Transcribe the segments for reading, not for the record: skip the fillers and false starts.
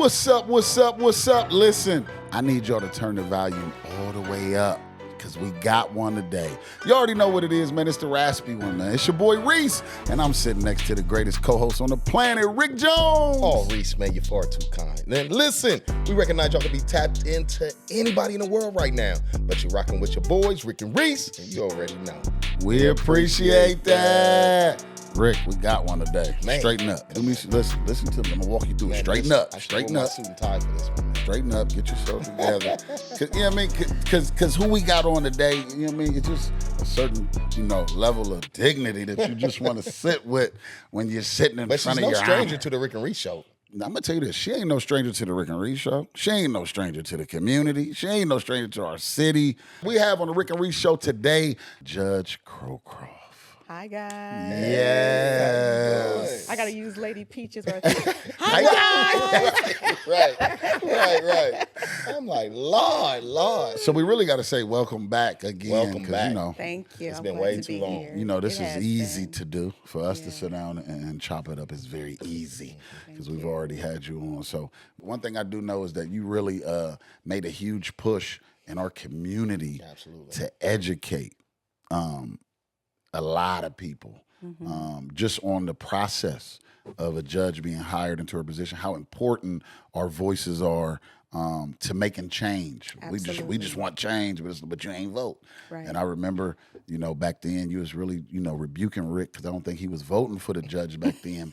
What's up, what's up, what's up? Listen, I need y'all to turn the volume all the way up because we got one today. You already know what it is, man. It's the raspy one, man. It's your boy Reese, and I'm sitting next to the greatest co-host on the planet, Rick Jones. Oh, Reese, man, you're far too kind. And listen, we recognize y'all can be tapped into anybody in the world right now, but you're rocking with your boys, Rick and Reese, and you already know. We appreciate that. Rick, we got one today. Man. Straighten up. Listen to me. I'm gonna walk you through it. Straighten up. Straighten up. Suit and tie for this one, man. Straighten up. Get yourself together. You know what I mean? Because who we got on today, you know what I mean? It's just a certain, level of dignity that you just want to sit with when you're sitting in front of your But she's no stranger honor. to the Rick and Reese show. I'm going to tell you this. She ain't no stranger to the Rick and Reese show. She ain't no stranger to the community. She ain't no stranger to our city. We have on the Rick and Reese show today, Judge Cocroft. Hi, guys. Yes. I got to use Lady Peaches. Hi, guys. Right. I'm like, Lord. So we really got to say welcome back again. Welcome 'cause, back. Thank you. It's I'm been glad way to too be long. here. This It is has easy been. to do. For us to sit down and chop it up is very easy because we've already had you on. So one thing I do know is that you really made a huge push in our community Absolutely. to educate a lot of people just on the process of a judge being hired into a position, how important our voices are to making change. We just want change, but you ain't vote. Right. And I remember, back then you was really, rebuking Rick because I don't think he was voting for the judge back then.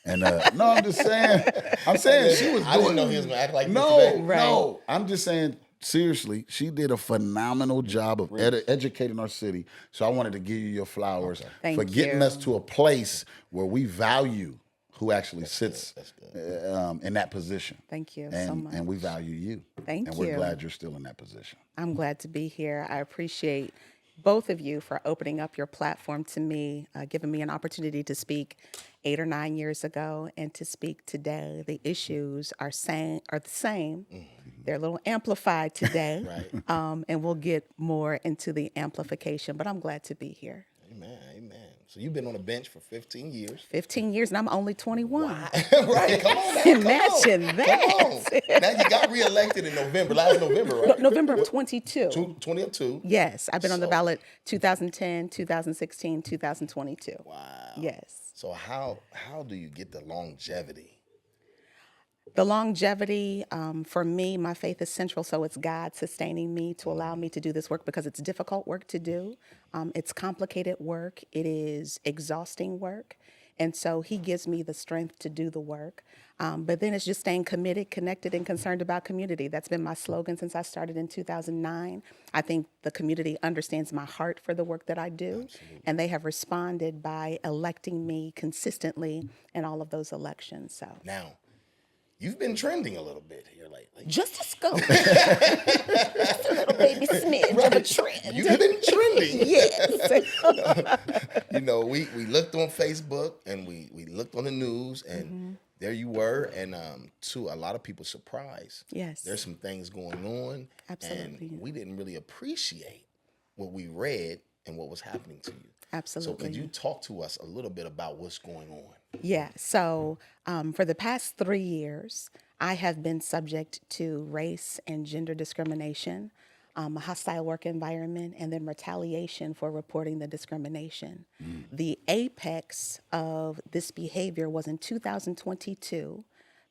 And no, I'm just saying. I'm saying she was. I didn't know he was gonna act like this No, today. no. I'm just saying. Seriously, she did a phenomenal job of educating our city. So I wanted to give you your flowers Thank for getting you. us to a place where we value who actually sits in that position. Thank you and, so much. And we value you. Thank and you. we're glad you're still in that position. I'm glad to be here. I appreciate both of you for opening up your platform to me, giving me an opportunity to speak 8 or 9 years ago and to speak today. The issues are the same. Mm-hmm. They're a little amplified today, Right. And we'll get more into the amplification, but I'm glad to be here. Amen. So you've been on the bench for 15 years. 15 years, and I'm only 21. Right, come on now. Imagine that. Come on. Now you got reelected in last November, right? November of 22. 2022. Yes, I've been on the ballot 2010, 2016, 2022. Wow. Yes. So how do you get the longevity? The longevity, for me, my faith is central, so it's God sustaining me to allow me to do this work because it's difficult work to do. It's complicated work. It is exhausting work. And so he gives me the strength to do the work. But then it's just staying committed, connected, and concerned about community. That's been my slogan since I started in 2009. I think the community understands my heart for the work that I do. Absolutely. And they have responded by electing me consistently in all of those elections. So Now, you've been trending a little bit here lately. just a scope. Just a little baby smidge of a trend. You've been trending. Yes. We looked on Facebook and we looked on the news and there you were. And to a lot of people's surprise, Yes. there's some things going on. Absolutely. And we didn't really appreciate what we read and what was happening to you. Absolutely. So could you talk to us a little bit about what's going on? Yeah. So for the past 3 years, I have been subject to race and gender discrimination, a hostile work environment, and then retaliation for reporting the discrimination. The apex of this behavior was in 2022.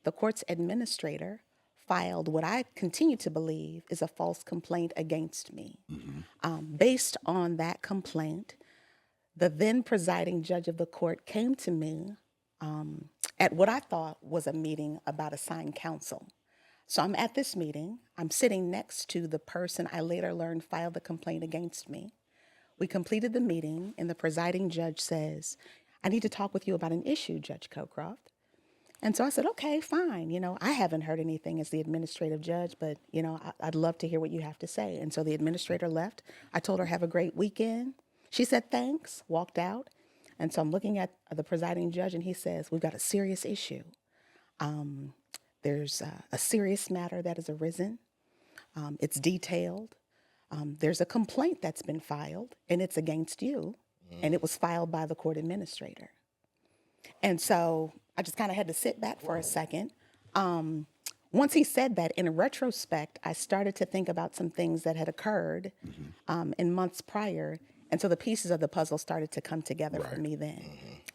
The court's administrator filed what I continue to believe is a false complaint against me. Based on that complaint, the then presiding judge of the court came to me at what I thought was a meeting about assigned counsel. So I'm at this meeting. I'm sitting next to the person I later learned filed the complaint against me. We completed the meeting, and the presiding judge says, "I need to talk with you about an issue, Judge Cocroft." And so I said, okay, fine. I haven't heard anything as the administrative judge, but, I'd love to hear what you have to say. And so the administrator left. I told her, have a great weekend. She said, thanks, walked out. And so I'm looking at the presiding judge, and he says, we've got a serious issue. There's a serious matter that has arisen. It's detailed. There's a complaint that's been filed, and it's against you, and it was filed by the court administrator. And so I just kind of had to sit back for a second. once he said that, in retrospect, I started to think about some things that had occurred in months prior. And so the pieces of the puzzle started to come together for me then.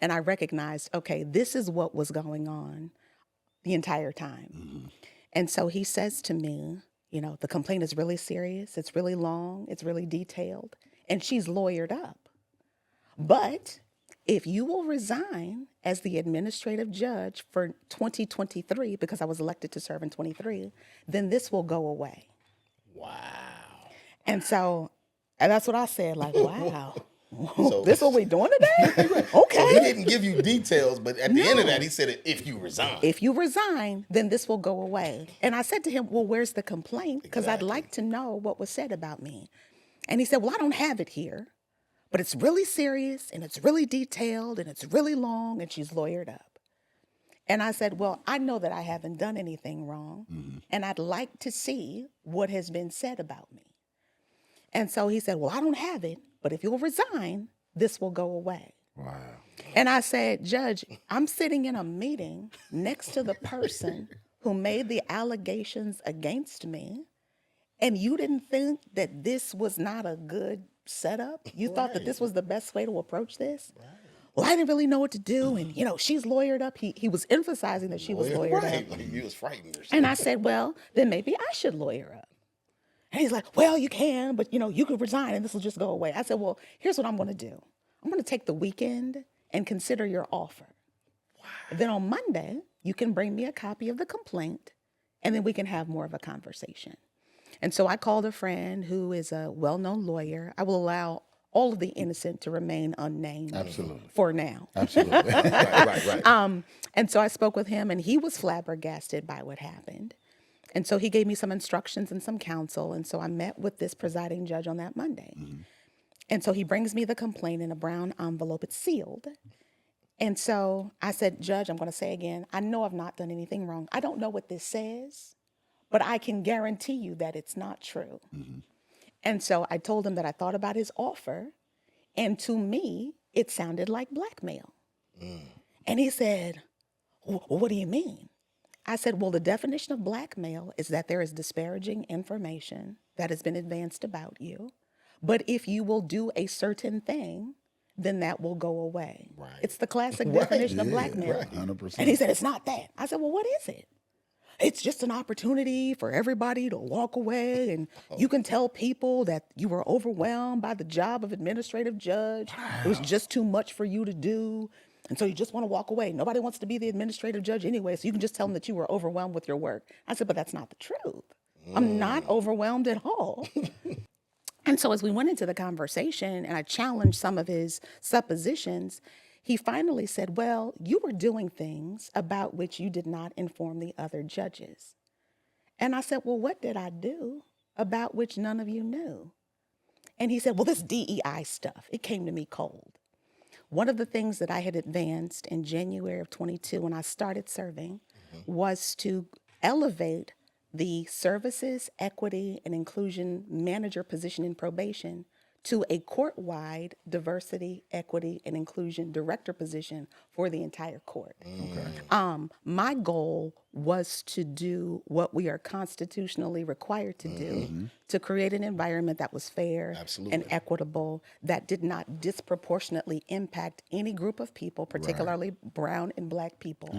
And I recognized, okay, this is what was going on the entire time. And so he says to me, the complaint is really serious. It's really long. It's really detailed. And she's lawyered up. But if you will resign as the administrative judge for 2023, because I was elected to serve in 23, then this will go away. Wow. And so, and that's what I said, like, wow. So- This what we doing today? Okay. So he didn't give you details, but at the end of that, he said, if you resign. If you resign, then this will go away. And I said to him, well, where's the complaint? Because I'd like to know what was said about me. And he said, well, I don't have it here, but it's really serious and it's really detailed and it's really long, and she's lawyered up. And I said, well, I know that I haven't done anything wrong, and I'd like to see what has been said about me. And so he said, well, I don't have it, but if you'll resign, this will go away. Wow. And I said, Judge, I'm sitting in a meeting next to the person who made the allegations against me, and you didn't think that this was not a good setup? You thought that this was the best way to approach this? Well, I didn't really know what to do, and she's lawyered up. He was emphasizing that she was lawyered up. Right. Like you was frightened or something. And I said, well, then maybe I should lawyer up. And he's like, well, you can, but you could resign and this will just go away. I said, well, here's what I'm going to do. I'm going to take the weekend and consider your offer. Wow. Then on Monday, you can bring me a copy of the complaint, and then we can have more of a conversation. And so I called a friend who is a well-known lawyer. I will allow all of the innocent to remain unnamed. Absolutely. For now. Absolutely. Right. And so I spoke with him, and he was flabbergasted by what happened. And so he gave me some instructions and some counsel. And so I met with this presiding judge on that Monday. And so he brings me the complaint in a brown envelope. It's sealed. And so I said, Judge, I'm going to say again, I know I've not done anything wrong. I don't know what this says, but I can guarantee you that it's not true. And so I told him that I thought about his offer, and to me, it sounded like blackmail. And he said, well, what do you mean? I said, well, the definition of blackmail is that there is disparaging information that has been advanced about you. But if you will do a certain thing, then that will go away. Right. It's the classic definition of blackmail. Right. 100%. And he said, it's not that. I said, well, what is it? It's just an opportunity for everybody to walk away, and you can tell people that you were overwhelmed by the job of administrative judge. It was just too much for you to do. And so you just want to walk away. Nobody wants to be the administrative judge anyway, so you can just tell them that you were overwhelmed with your work. I said, but that's not the truth. I'm not overwhelmed at all. And so as we went into the conversation and I challenged some of his suppositions, he finally said, well, you were doing things about which you did not inform the other judges. And I said, well, what did I do about which none of you knew? And he said, well, this DEI stuff, it came to me cold. One of the things that I had advanced in January of 22 when I started serving was to elevate the services, equity, and inclusion manager position in probation to a court-wide diversity, equity, and inclusion director position for the entire court. My goal was to do what we are constitutionally required to do to create an environment that was fair and equitable, that did not disproportionately impact any group of people, particularly brown and black people.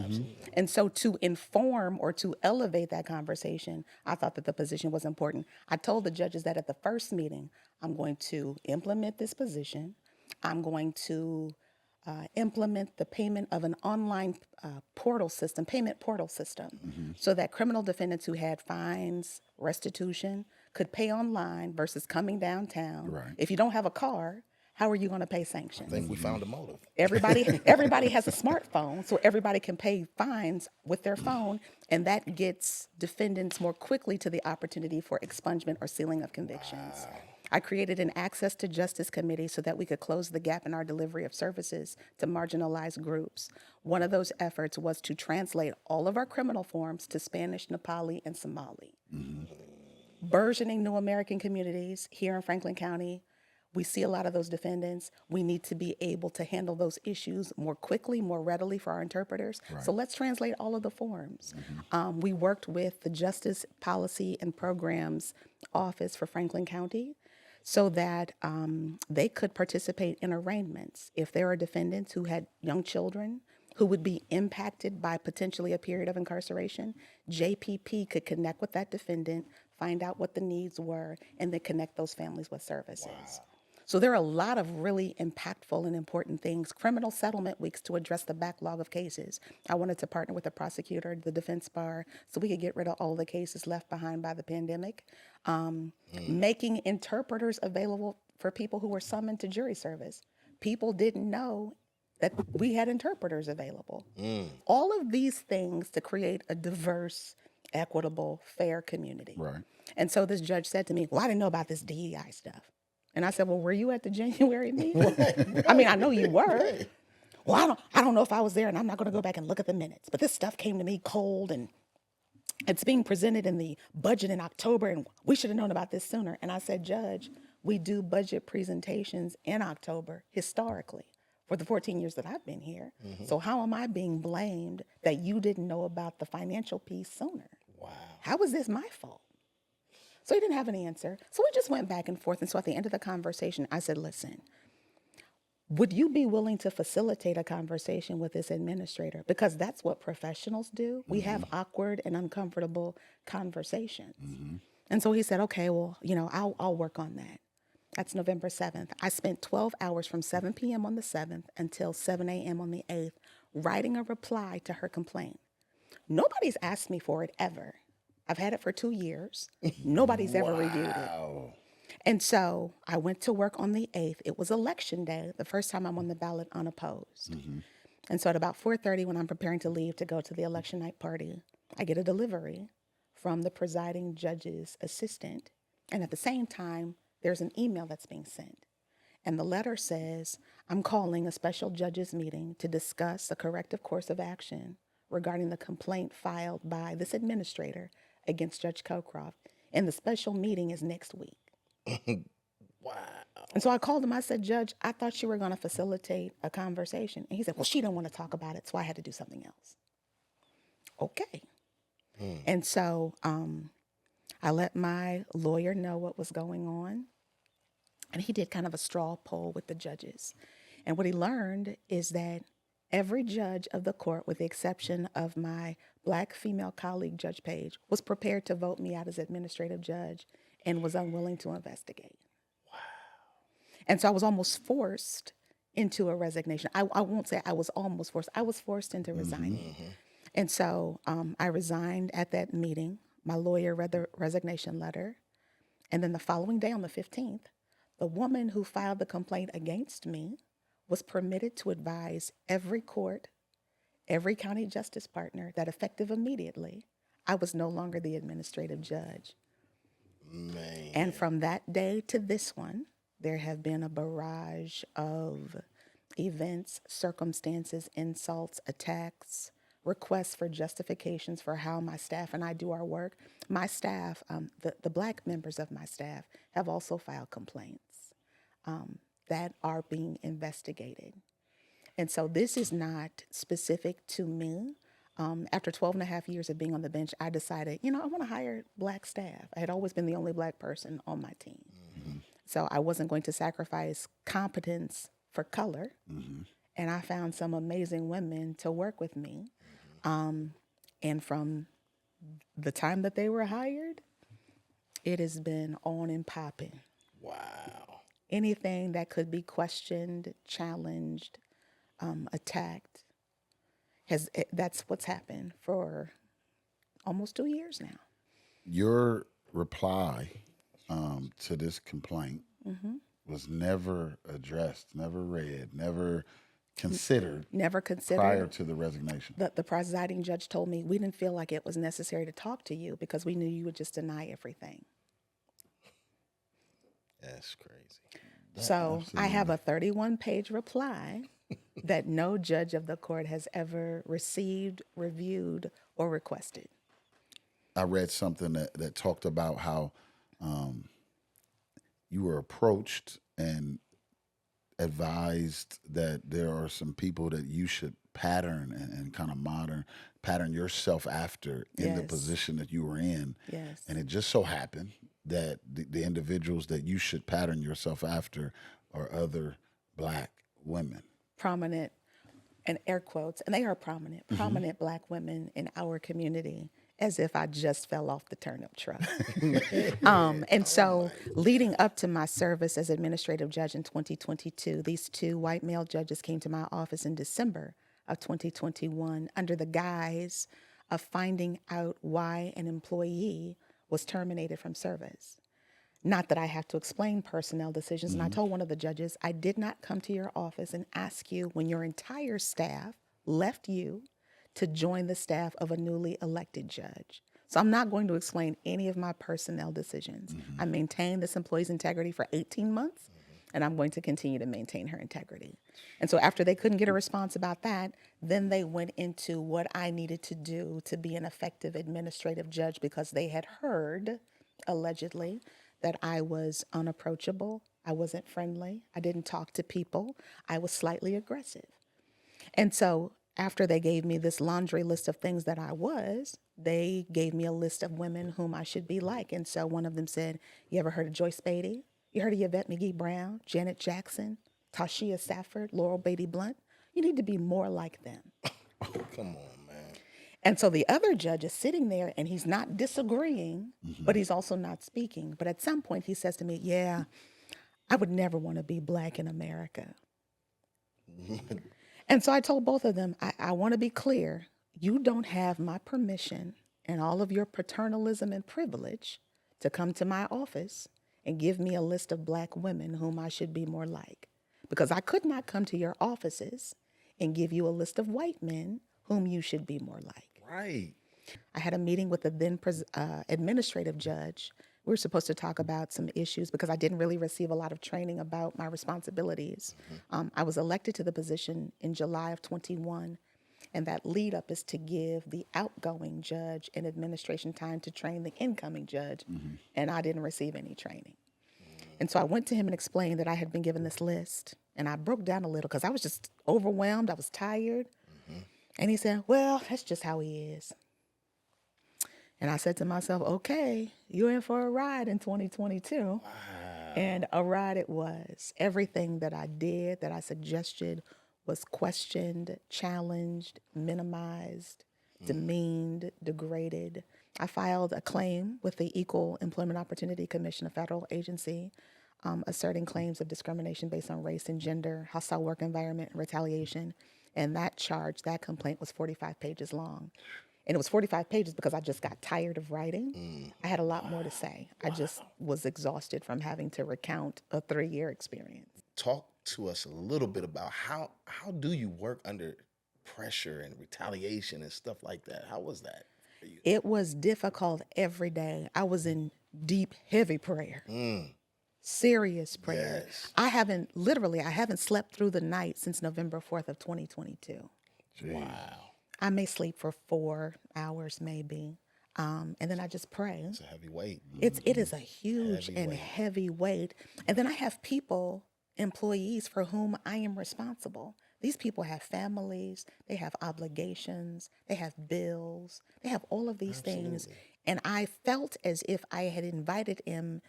And so to inform or to elevate that conversation, I thought that the position was important. I told the judges that at the first meeting, I'm going to implement this position. I'm going to implement the payment of an online payment portal system, so that criminal defendants who had fines, restitution, could pay online versus coming downtown. Right. If you don't have a car, how are you going to pay I sanctions? think we found a motive. Everybody has a smartphone, so everybody can pay fines with their phone, and that gets defendants more quickly to the opportunity for expungement or sealing of convictions. I created an Access to Justice Committee so that we could close the gap in our delivery of services to marginalized groups. One of those efforts was to translate all of our criminal forms to Spanish, Nepali, and Somali. Burgeoning new American communities here in Franklin County, We see a lot of those defendants. We need to be able to handle those issues more quickly, more readily for our interpreters. So let's translate all of the forms. We worked with the Justice Policy and Programs Office for Franklin County so that they could participate in arraignments. If there are defendants who had young children who would be impacted by potentially a period of incarceration, JPP could connect with that defendant, find out what the needs were, and then connect those families with services. Wow. So there are a lot of really impactful and important things. Criminal settlement weeks to address the backlog of cases. I wanted to partner with the prosecutor, the defense bar, so we could get rid of all the cases left behind by the pandemic. Making interpreters available for people who were summoned to jury service. People didn't know that we had interpreters available. All of these things to create a diverse, equitable, fair community. Right. And so this judge said to me, well, I didn't know about this DEI stuff. And I said, well, were you at the January meeting? I mean, I know you were. Well, I don't know if I was there, and I'm not going to go back and look at the minutes. But this stuff came to me cold, and it's being presented in the budget in October, and we should have known about this sooner. And I said, Judge, we do budget presentations in October historically for the 14 years that I've been here. So how am I being blamed that you didn't know about the financial piece sooner? Wow. How is this my fault? So he didn't have an answer. So we just went back and forth. And so at the end of the conversation, I said, listen, would you be willing to facilitate a conversation with this administrator? Because that's what professionals do. We have awkward and uncomfortable conversations. And so he said, okay, well, I'll work on that. That's November 7th. I spent 12 hours from 7 p.m. on the 7th until 7 a.m. on the 8th writing a reply to her complaint. Nobody's asked me for it ever. I've had it for 2 years. Nobody's ever reviewed it. And so I went to work on the 8th. It was election day, the first time I'm on the ballot unopposed. And so at about 4:30, when I'm preparing to leave to go to the election night party, I get a delivery from the presiding judge's assistant. And at the same time, there's an email that's being sent. And the letter says, I'm calling a special judges meeting to discuss a corrective course of action regarding the complaint filed by this administrator against Judge Cocroft. And the special meeting is next week. Wow. And so I called him. I said, Judge, I thought you were going to facilitate a conversation. And he said, well, she didn't want to talk about it, so I had to do something else. Okay. And so I let my lawyer know what was going on. And he did kind of a straw poll with the judges. And what he learned is that every judge of the court, with the exception of my Black female colleague, Judge Page, was prepared to vote me out as administrative judge and was unwilling to investigate. Wow. And so I was almost forced into a resignation. I won't say I was almost forced. I was forced into resigning. And so I resigned at that meeting. My lawyer read the resignation letter. And then the following day on the 15th, the woman who filed the complaint against me was permitted to advise every court, every county justice partner that effective immediately, I was no longer the administrative judge. Man. And from that day to this one, there have been a barrage of events, circumstances, insults, attacks, requests for justifications for how my staff and I do our work. My staff, the Black members of my staff, have also filed complaints that are being investigated. And so this is not specific to me. After 12 and a half years of being on the bench, I decided, I want to hire Black staff. I had always been the only Black person on my team. So I wasn't going to sacrifice competence for color. And I found some amazing women to work with me. And from the time that they were hired, it has been on and popping. Wow. Anything that could be questioned, challenged, attacked, that's what's happened for almost 2 years now. Your reply to this complaint was never addressed, never read, never considered. Never considered. Prior to the resignation. The presiding judge told me we didn't feel like it was necessary to talk to you because we knew you would just deny everything. That's crazy. So I have a 31-page reply that no judge of the court has ever received, reviewed, or requested. I read something that talked about how you were approached and advised that there are some people that you should pattern and kind of pattern yourself after in the Yes. position that you were in. Yes. And it just so happened that the individuals that you should pattern yourself after are other Black women. Prominent, and air quotes, and they are prominent Black women in our community, as if I just fell off the turnip truck. And so leading up to my service as administrative judge in 2022, these two white male judges came to my office in December of 2021 under the guise of finding out why an employee was terminated from service. Not that I have to explain personnel decisions. And I told one of the judges, I did not come to your office and ask you when your entire staff left you to join the staff of a newly elected judge. So I'm not going to explain any of my personnel decisions. I maintained this employee's integrity for 18 months, and I'm going to continue to maintain her integrity. And so after they couldn't get a response about that, then they went into what I needed to do to be an effective administrative judge, because they had heard, allegedly, that I was unapproachable, I wasn't friendly, I didn't talk to people, I was slightly aggressive. And so after they gave me this laundry list of things that I was, they gave me a list of women whom I should be like. And so one of them said, you ever heard of Joyce Beatty? You heard of Yvette McGee Brown, Janet Jackson, Tashia Safford, Laurel Beatty Blunt? You need to be more like them. Come on, man. And so the other judge is sitting there and he's not disagreeing, but he's also not speaking. But at some point he says to me, yeah, I would never want to be Black in America. And so I told both of them, I want to be clear. You don't have my permission and all of your paternalism and privilege to come to my office and give me a list of Black women whom I should be more like. Because I could not come to your offices and give you a list of white men whom you should be more like. Right. I had a meeting with the then administrative judge. We were supposed to talk about some issues because I didn't really receive a lot of training about my responsibilities. I was elected to the position in July of 21, and that lead up is to give the outgoing judge an administration time to train the incoming judge, and I didn't receive any training. And so I went to him and explained that I had been given this list, and I broke down a little because I was just overwhelmed. I was tired. And he said, well, that's just how he is. And I said to myself, okay, you're in for a ride in 2022. Wow. And a ride it was. Everything that I did, that I suggested, was questioned, challenged, minimized, demeaned, degraded. I filed a claim with the Equal Employment Opportunity Commission, a federal agency, asserting claims of discrimination based on race and gender, hostile work environment, and retaliation. And that charge, that complaint was 45 pages long. And it was 45 pages because I just got tired of writing. I had a lot more to say. I just was exhausted from having to recount a 3-year experience. Talk to us a little bit about how do you work under pressure and retaliation and stuff like that? How was that for you? It was difficult every day. I was in deep, heavy prayer. Serious prayer. Yes. I haven't slept through the night since November 4th of 2022. Wow. I may sleep for 4 hours maybe. And then I just pray. It's a heavy weight. It is a huge Heavy and weight. heavy weight. And then I have people, employees for whom I am responsible. These people have families, they have obligations, they have bills, they have all of these things. And I felt as if I had invited them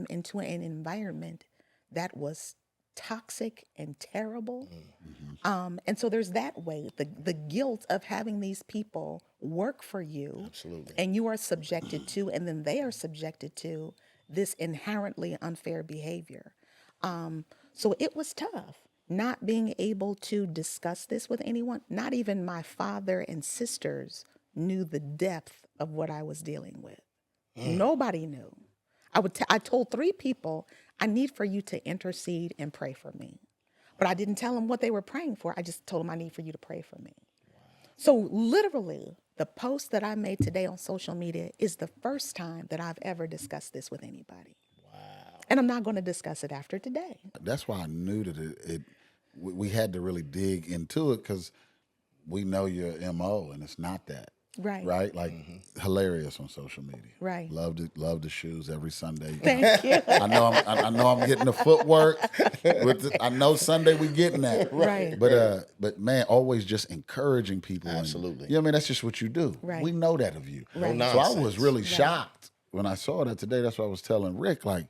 into an environment that was toxic and terrible. And so there's that weight, the guilt of having these people work for you. Absolutely. And you are subjected to, and then they are subjected to this inherently unfair behavior. So it was tough not being able to discuss this with anyone. Not even my father and sisters knew the depth of what I was dealing with. Nobody knew. I told 3 people, I need for you to intercede and pray for me. But I didn't tell them what they were praying for. I just told them I need for you to pray for me. So literally, the post that I made today on social media is the first time that I've ever discussed this with anybody. Wow. And I'm not going to discuss it after today. That's why I knew that we had to really dig into it, because we know your MO and it's not that. Right. Right? Like hilarious on social media. Right. Love the shoes every Sunday. Thank you. I know I'm getting the footwork. I know Sunday we getting that. Right. But man, always just encouraging people. Absolutely. And, you know what I mean? That's just what you do. Right. We know that of you. Right. No So I nonsense. was really shocked when I saw that today. That's what I was telling Rick. Like,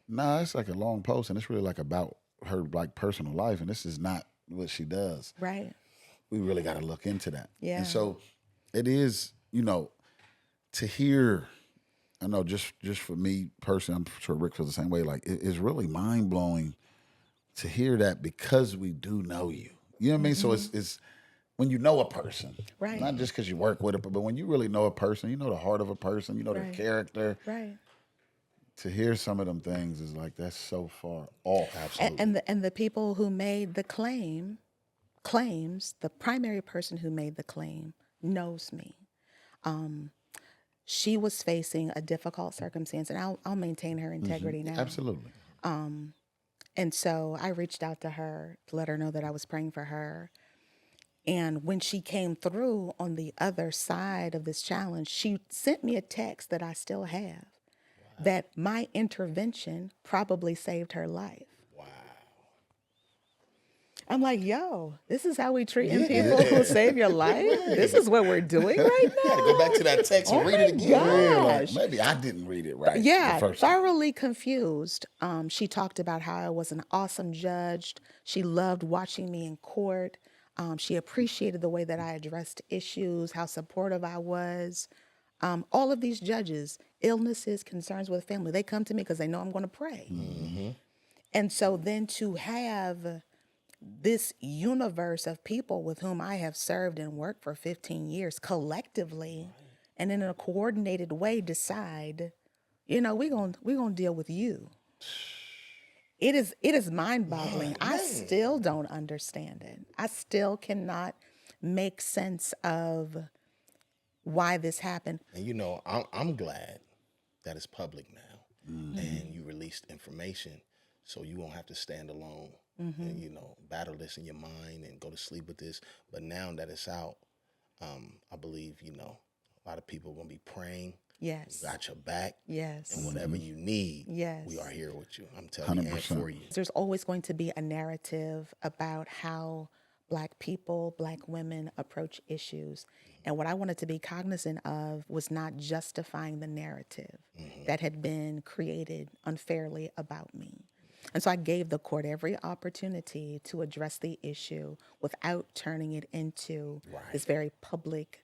nah, it's like a long post, and it's really like about her like personal life, and this is not what she does. Right. We really got to look into that. Yeah. And so it is, to hear, I know just for me personally, I'm sure Rick feels the same way. Like it's really mind blowing to hear that because we do know you. You know what I mean? So it's when you know a person, Right. not just because you work with it, but when you really know a person, you know the heart of a person, you know their Right. character. Right. To hear some of them things is like that's so far off. Absolutely. And the people who made the claims, the primary person who made the claim knows me. She was facing a difficult circumstance, and I'll maintain her integrity now. Absolutely. And so I reached out to her to let her know that I was praying for her. And when she came through on the other side of this challenge, she sent me a text that I still have, that my intervention probably saved her life. Wow. I'm like, yo, this is how we treat people who save your life? This is what we're doing right You got to go back to that text and read it again. gosh. Maybe I didn't read it right. Yeah, the first time. thoroughly confused. She talked about how I was an awesome judge. She loved watching me in court. She appreciated the way that I addressed issues, how supportive I was. All of these judges, illnesses, concerns with family, they come to me because they know I'm going to pray. And so then to have this universe of people with whom I have served and worked for 15 years collectively and in a coordinated way decide, we're going to deal with you. It is mind-boggling. I still don't understand it. I still cannot make sense of why this happened. And I'm glad that it's public now, and you released information, so you won't have to stand alone and battle this in your mind and go to sleep with this. But now that it's out, I believe a lot of people are gonna be praying. Yes. We got your back. Yes. And whatever you need, Yes. we are here with you. I'm telling you, and 100%. for you. There's always going to be a narrative about how Black people, Black women approach issues. And what I wanted to be cognizant of was not justifying the narrative that had been created unfairly about me. And so I gave the court every opportunity to address the issue without turning it into this very public,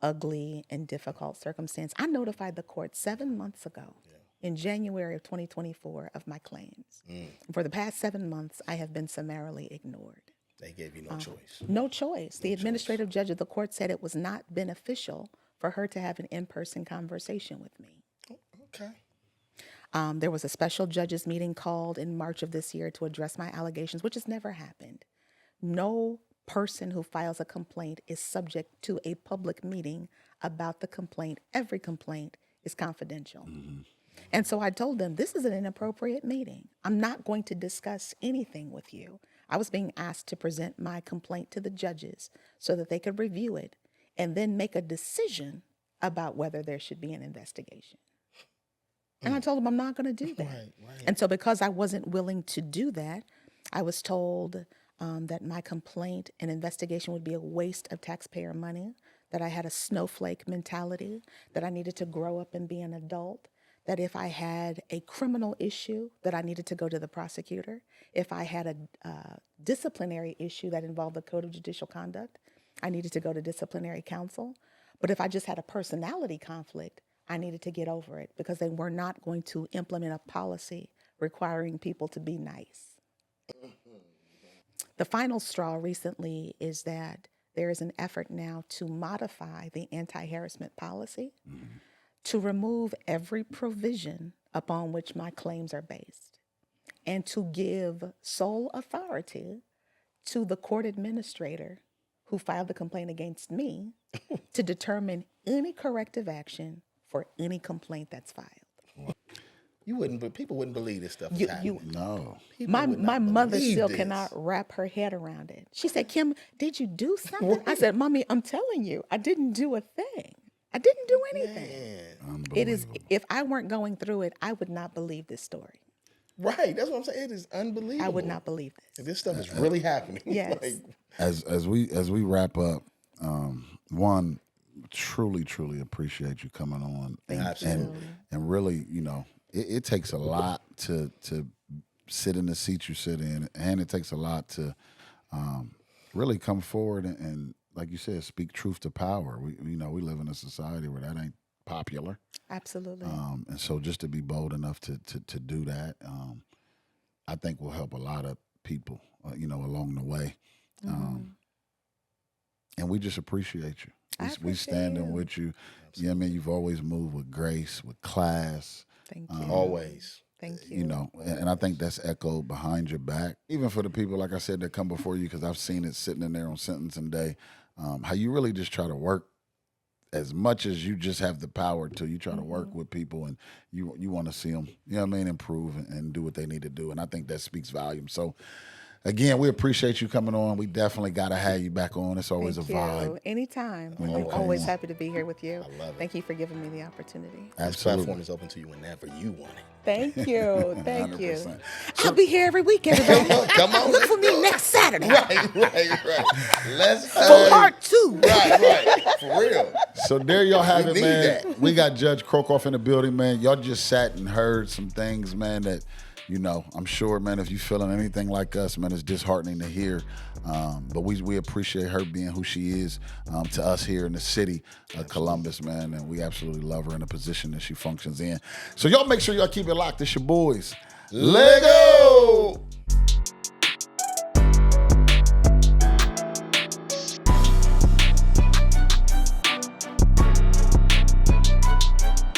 ugly, and difficult circumstance. I notified the court 7 months ago, in January of 2024, of my claims. And for the past 7 months, I have been summarily ignored. They gave you no choice. No choice. The administrative judge of the court said it was not beneficial for her to have an in-person conversation with me. Okay. There was a special judges meeting called in March of this year to address my allegations, which has never happened. No person who files a complaint is subject to a public meeting about the complaint. Every complaint is confidential. And so I told them, this is an inappropriate meeting. I'm not going to discuss anything with you. I was being asked to present my complaint to the judges so that they could review it and then make a decision about whether there should be an investigation. And I told them I'm not going to do that. Right. And so because I wasn't willing to do that, I was told that my complaint and investigation would be a waste of taxpayer money, that I had a snowflake mentality, that I needed to grow up and be an adult, that if I had a criminal issue, that I needed to go to the prosecutor. If I had a disciplinary issue that involved the Code of Judicial Conduct, I needed to go to disciplinary counsel. But if I just had a personality conflict, I needed to get over it because they were not going to implement a policy requiring people to be nice. The final straw recently is that there is an effort now to modify the anti-harassment policy to remove every provision upon which my claims are based and to give sole authority to the court administrator who filed the complaint against me to determine any corrective action for any complaint that's filed. People wouldn't believe this stuff was You- happening. No. People My would not mother believe still this. cannot wrap her head around it. She said, "Kim, did you do something?" I said, "Mommy, I'm telling you, I didn't do a thing. I didn't do anything." Man. It is. If I weren't going through it, I would not believe this story. Right, that's what I'm saying. It is unbelievable. I would not believe this. This stuff is really happening. Yes. Like, As we wrap up, one, truly appreciate you coming on, and really, you know, it takes a lot to sit in the seat you sit in, and it takes a lot to really come forward and like you said, speak truth to power. We live in a society where that ain't popular. Absolutely. And so just to be bold enough to do that, I think will help a lot of people, along the way. And we just appreciate you. We standing with you. Yeah, I mean, you've always moved with grace, with class. Thank you. always. Thank you. You know, and I think that's echoed behind your back, even for the people, like I said, that come before you, because I've seen it sitting in there on sentencing day, how you really just try to work as much as you just have the power to. You try to work with people, and you want to see them, improve and do what they need to do. And I think that speaks volumes. So, again, we appreciate you coming on. We definitely got to have you back on. It's always Thank a vibe. you. Anytime. When you I'm come always on. happy to be here with you. I love it. Thank you for giving me the opportunity. This Absolutely. platform is open to you whenever you want it. Thank you. Thank you. 100%. I'll be here every week, everybody. Come on. Look for me next Saturday Right. Let's for part 2. Right. For real. So there y'all have We it, need man. that. We got Judge Cocroft in the building, man. Y'all just sat and heard some things, man, that, I'm sure, man, if you feeling anything like us, man, it's disheartening to hear. But we appreciate her being who she is to us here in the city of Columbus, man. And we absolutely love her in the position that she functions in. So y'all make sure y'all keep it locked. It's your boys. Lego.